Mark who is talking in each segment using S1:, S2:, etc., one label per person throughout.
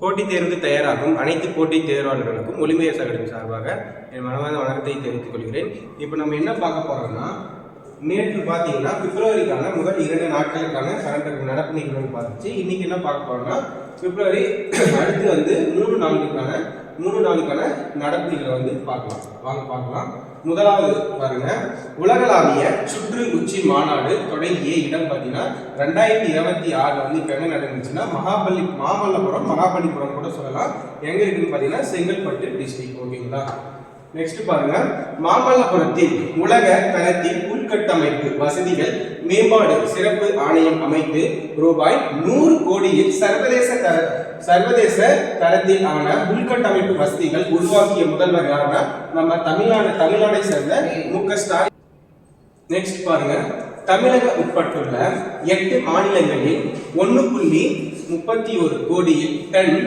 S1: போட்டித் தேர்வுக்கு தயாராகும் அனைத்து போட்டித் தேர்வாளர்களுக்கும் ஒலிம்பியர் அகாடமி சார்பாக என் மனமார்ந்த வணக்கத்தை தெரிவித்துக் கொள்கிறேன். இப்போ நம்ம என்ன பார்க்க போறோம்னா, நேற்று பார்த்தீங்கன்னா பிப்ரவரிக்கான முதல் 2 நாட்களுக்கான கரண்ட் நடப்பு நிகழ்வுகள் பார்த்துச்சு. இன்னைக்கு என்ன பார்க்க போறோம்னா, பிப்ரவரி அடுத்து வந்து 3 நாளுக்கான நடப்பு நிகழ்வு பார்க்கலாம். வாங்க பார்க்கலாம். முதலாவது பாருங்க, உலகளாவிய சுற்று உச்சி மாநாடு தொடங்கிய இடம் பார்த்தீங்கன்னா 2026 இப்போ எங்க நடந்துச்சுன்னா மகாபலிபுரம் கூட சொல்லலாம். எங்க இருக்குன்னு பார்த்தீங்கன்னா செங்கல்பட்டு டிஸ்ட்ரிக்ட். ஓகேங்களா. நெக்ஸ்ட் பாருங்க, மாமல்லபுரத்தில் உலக தரத்தில் உள்கட்டமைப்பு வசதிகள் மேம்பாடு சிறப்பு ஆணையம் அமைத்து ரூபாய் 100 கோடியில் சர்வதேச தரத்தில் ஆன உள்கட்டமைப்பு வசதிகள் உருவாக்கிய முதல்வர் யாருன்னா நம்ம தமிழ்நாடை சேர்ந்த மு.க. ஸ்டாலின். நெக்ஸ்ட் பாருங்க, தமிழக உட்பட்டுள்ள 8 மாநிலங்களில் 1.31 கோடி டன்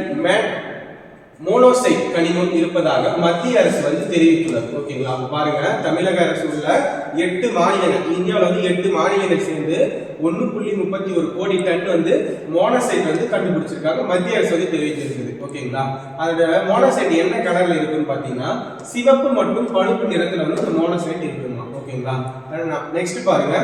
S1: மோனோசைட் கனிமம் இருப்பதாக மத்திய அரசு தெரிவித்துள்ளது. ஓகேங்களா. பாருங்க, தமிழக அரசு உள்ள 8 மாநிலங்கள், இந்தியாவில் 8 மாநிலங்கள் சேர்ந்து 1.31 கோடி டன் மோனோசைட் கண்டுபிடிச்சிருக்காங்க. மத்திய அரசு தெரிவித்திருக்குது. ஓகேங்களா. அதோட மோனோசைட் என்ன கலர்ல இருக்குன்னு பாத்தீங்கன்னா சிவப்பு மற்றும் பழுப்பு நிறத்துல இந்த மோனோசைட் இருக்குமா. ஓகேங்களா. நெக்ஸ்ட் பாருங்க,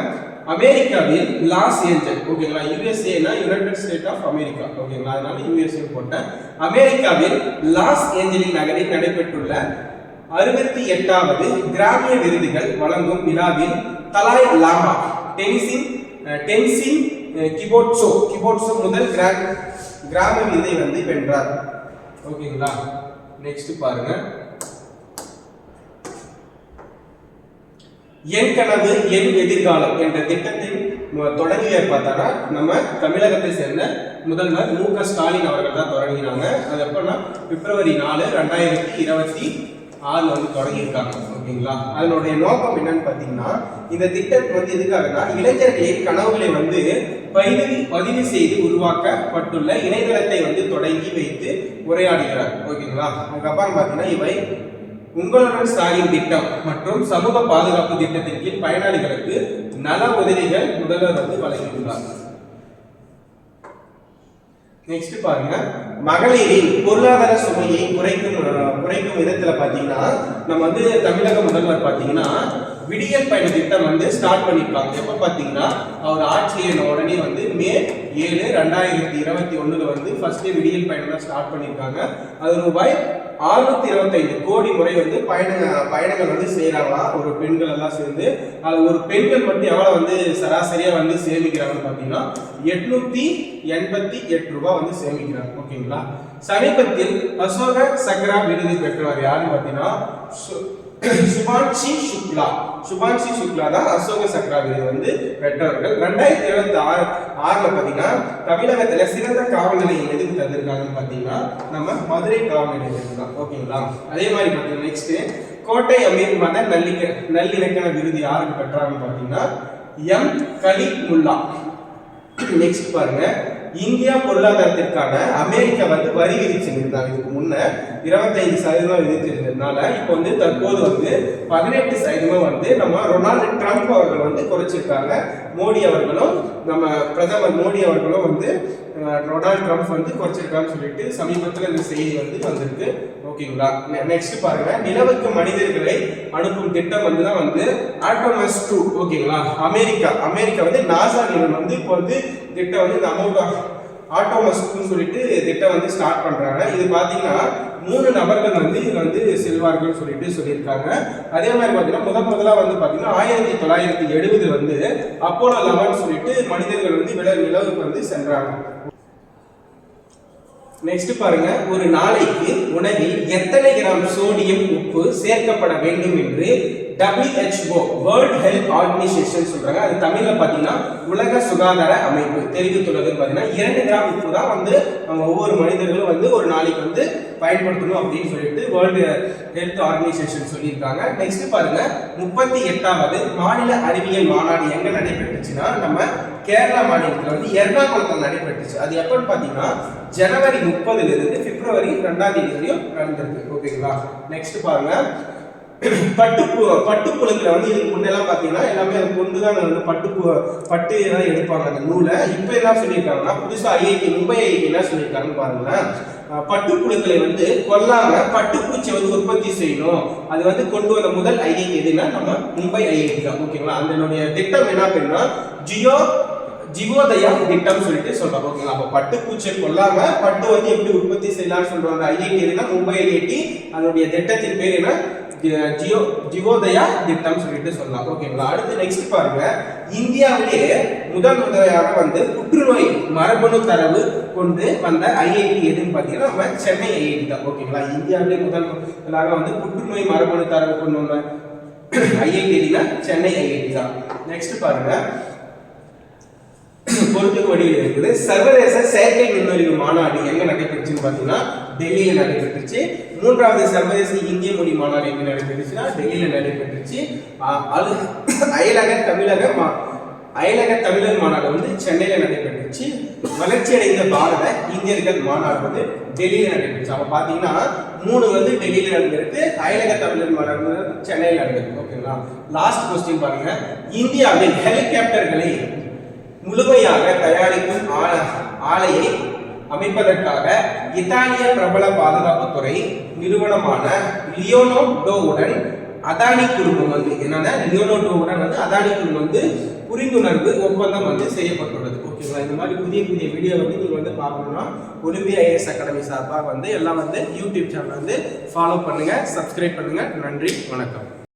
S1: அமெரிக்காவில் லாஸ் ஏஞ்சல். ஓகேங்களா. யுஎஸ்ஏனா யுனைடெட் ஸ்டேட் ஆஃப் அமெரிக்கா. ஓகேங்களா. அதனால யுஎஸ்ஏ போட்டேன். அமெரிக்காவில் லாஸ் ஏஞ்சலின் நகரில் நடைபெற்றுள்ள 68வது கிராமிய விருதுகள் வழங்கும் விழாவில் தலாய் லாமா டென்சின் கிபோட்சோ முதல் கிராம விருதை வென்றார். ஓகேங்களா. நெக்ஸ்ட் பாருங்க, என் கனவு என் எதிர்காலம் என்ற திட்டத்தின் தொடங்கிய பார்த்தா நம்ம தமிழகத்தை சேர்ந்த முதல்வர் மு.க. ஸ்டாலின் அவர்கள் தான் தொடங்கினாங்க. அது எப்பன்னா பிப்ரவரி 4, 2026 தொடங்கியிருக்காங்க. ஓகேங்களா. அதனுடைய நோக்கம் என்னன்னு பார்த்தீங்கன்னா, இந்த திட்டம் எதுக்காகனா இளைஞர்களின் கனவுகளை பதிவு செய்து உருவாக்கப்பட்டுள்ள இணையதளத்தை தொடங்கி வைத்து உரையாடுகிறார். ஓகேங்களா. அதுக்கப்புறம் பார்த்தீங்கன்னா இவை உங்களுடன் ஸ்டாலின் திட்டம் மற்றும் சமூக பாதுகாப்பு திட்டத்தின் கீழ் பயனாளிகளுக்கு நல உதவிகள் முதல்வர் வழங்கியுள்ளார். நெக்ஸ்ட் பாருங்க, மகளிரின் பொருளாதார சுமையை குறைக்கும் விதத்துல பாத்தீங்கன்னா நம்ம தமிழக முதல்வர் பாத்தீங்கன்னா விடியல் பயண திட்டம் ஸ்டார்ட் பண்ணிருக்காங்க. எப்ப பாத்தீங்கன்னா அவர் ஆட்சியின் உடனே மே 7, 2021 ஃபர்ஸ்ட் விடியல் பயணம் ஸ்டார்ட் பண்ணிருக்காங்க. அது ரூபாய் 625 கோடி முறை பயணங்கள் செய்யறாங்களா ஒரு பெண்கள் எல்லாம் சேர்ந்து. அது ஒரு பெண்கள் மட்டும் எவ்வளவு சராசரியா சேமிக்கிறாங்கன்னு பாத்தீங்கன்னா 888 ரூபாய் சேமிக்கிறாங்க. ஓகேங்களா. சமீபத்தில் அசோக சக்ரா விருது பெற்றவர் யாருன்னு பாத்தீங்கன்னா சுபான்ஷி சுக்லா தான் அசோக சக்ரா விருது பெற்றவர்கள். 2026 பாத்தீங்கன்னா தமிழகத்துல சிறந்த காவல் நிலையம் எதுக்கு தந்திருக்காங்கன்னு பாத்தீங்கன்னா நம்ம மதுரை காவல் நிலையம் தான். ஓகேங்களா. அதே மாதிரி பாத்தீங்கன்னா நெக்ஸ்ட் கோட்டை அமீர் மத நல்லிணக்கண விருது யாருக்கு பெற்றாங்கன்னு பாத்தீங்கன்னா எம் கலிமுல்லா. நெக்ஸ்ட் பாருங்க, இந்தியா பொருளாதாரத்திற்கான அமெரிக்கா வரி விதிச்சிருந்தாங்க. இதுக்கு முன்ன 25% விதிச்சிருந்ததுனால இப்போ தற்போது 18% நம்ம ரொனால்டு ட்ரம்ப் அவர்கள் குறைச்சிருக்காங்க. மோடி அவர்களும் நம்ம பிரதமர் மோடி அவர்களும் ரொனால்டு ட்ரம்ப் குறைச்சிருக்கான்னு சொல்லிட்டு சமீபத்தில் இந்த செய்தி வந்திருக்கு. ஓகேங்களா. நெக்ஸ்ட் பாருங்க, நிலவுக்கு மனிதர்களை அனுப்பும் திட்டம் தான் ஆட்டோமஸ் 2. ஓகேங்களா. அமெரிக்கா நாசா நிறுவனம் இப்போ திட்டம் இந்த ஆட்டோமஸ் சொல்லிட்டு திட்டம் ஸ்டார்ட் பண்றாங்க. இது பாத்தீங்கன்னா 3 நபர்கள் இதுல செல்வார்கள் சொல்லியிருக்காங்க. அதே மாதிரி பாத்தீங்கன்னா முதலா பாத்தீங்கன்னா 1970 அப்போலோ 11 சொல்லிட்டு மனிதர்கள் நிலவுக்கு சென்றாங்க. நெக்ஸ்ட் பாருங்க, ஒரு நாளைக்கு உணவில் எத்தனை கிராம் சோடியம் உப்பு சேர்க்கப்பட வேண்டும் என்று WHO வேர்ல்ட் ஹெல்த் ஆர்கனைசேஷன் சொல்றாங்க. அது தமிழ்ல பாத்தீங்கன்னா உலக சுகாதார அமைப்பு தெரிவித்துள்ளது. பாத்தீங்கன்னா 2 கிராம் உப்பு தான் நம்ம ஒவ்வொரு மனிதர்களும் ஒரு நாளைக்கு பயன்படுத்தணும் அப்படின்னு சொல்லிட்டு வேர்ல்டு ஹெல்த் ஆர்கனைசேஷன் சொல்லியிருக்காங்க. நெக்ஸ்ட் பாருங்க, 38வது மாநில அறிவியல் மாநாடு எங்க நடைபெற்றுச்சுன்னா நம்ம கேரளா மாநிலத்தில் எர்ணாகுளத்தில் நடைபெற்றுச்சு. அது எப்பன்னு பாத்தீங்கன்னா ஜனவரி 30 பிப்ரவரி 2 வரையும் நடந்திருக்கு. ஓகேங்களா. நெக்ஸ்ட் பாருங்க, பட்டுப்புழுக்களை வந்து இதுக்கு முன்னெல்லாம் பார்த்தீங்கன்னா எல்லாமே அதை கொண்டு தான் வந்து பட்டு தான் எடுப்பாங்க அந்த நூலை. இப்போ என்ன சொல்லியிருக்காங்கன்னா புதுசாக மும்பை ஐஐடி என்ன சொல்லியிருக்காங்கன்னு பாருங்களேன். பட்டுப்புழுக்களை வந்து கொல்லாம பட்டுப்பூச்சி வந்து உற்பத்தி செய்யணும். அது வந்து கொண்டு வந்த முதல் ஐஐடி எதுன்னா நம்ம மும்பை ஐஐடி தான். ஓகேங்களா, அதனுடைய திட்டம் என்ன அப்படின்னா ஜிவோதயா திட்டம் சொல்லிட்டு சொல்றாங்க. ஓகேங்களா, அப்ப பட்டுப்பூச்சியை கொல்லாம பட்டு வந்து எப்படி உற்பத்தி செய்யலாம்னு சொல்றாங்க. ஐஐடி எதுனா மும்பை ஐஐடி. அதனுடைய திட்டத்தின் பேர் என்ன, ஜிவோதயா திட்டம் சொல்லிட்டு சொல்லலாம். ஓகேங்களா, அடுத்து நெக்ஸ்ட் பாருங்க. இந்தியாவிலேயே முதலையாக வந்து புற்றுநோய் மரபணு தரவு கொண்டு வந்த ஐஐடி எதுன்னு பாத்தீங்கன்னா நம்ம சென்னை ஐஐடி தான். ஓகேங்களா, இந்தியாவிலேயே முதலாக வந்து புற்றுநோய் மரபணு தரவு கொண்டு வந்த ஐஐடி எதுனா சென்னை ஐஐடி தான். நெக்ஸ்ட் பாருங்க, பொறுத்துக்கு வடிவில் இருக்குது. சர்வதேச செயற்கை நுண்ணறிவு மாநாடு எங்க நடைபெற்றுன்னு பாத்தீங்கன்னா டெல்லியில நடைபெற்றுச்சு. மூன்றாவது சர்வதேச இந்திய மொழி மாநாடு எங்க நடைபெற்றுச்சுன்னா டெல்லியில நடைபெற்றுச்சு. அயலக தமிழர் மாநாடு வந்து சென்னையில நடைபெற்றுச்சு. வளர்ச்சியடைந்த பாரத இந்தியர்கள் மாநாடு வந்து டெல்லியில நடைபெற்றுச்சு. அப்ப பாத்தீங்கன்னா 3 வந்து டெல்லியில நடந்திருக்கு, அயலக தமிழர் மாநாடு சென்னையில நடந்திருக்கு. ஓகேங்களா, லாஸ்ட் கொஸ்டின் பாருங்க. இந்தியாவில் ஹெலிகாப்டர்களை முழுமையாக தயாரிக்கும் ஆலையை அமைப்பதற்காக இத்தாலிய பிரபல பாதுகாப்புத்துறை நிறுவனமான லியோனோடோவுடன் அதானி குழுமம் வந்து லியோனோடோவுடன் வந்து அதானி குழுமம் வந்து புரிந்துணர்வு ஒப்பந்தம் வந்து செய்யப்பட்டுள்ளது. ஓகேங்களா, இந்த மாதிரி புதிய வீடியோ வந்து நீங்க வந்து பார்க்கணும்னா ஒலிம்பியா ஐஏஎஸ் அகாடமி சார்பாக வந்து எல்லாம் வந்து யூடியூப் சேனல் வந்து ஃபாலோ பண்ணுங்க, சப்ஸ்கிரைப் பண்ணுங்க. நன்றி, வணக்கம்.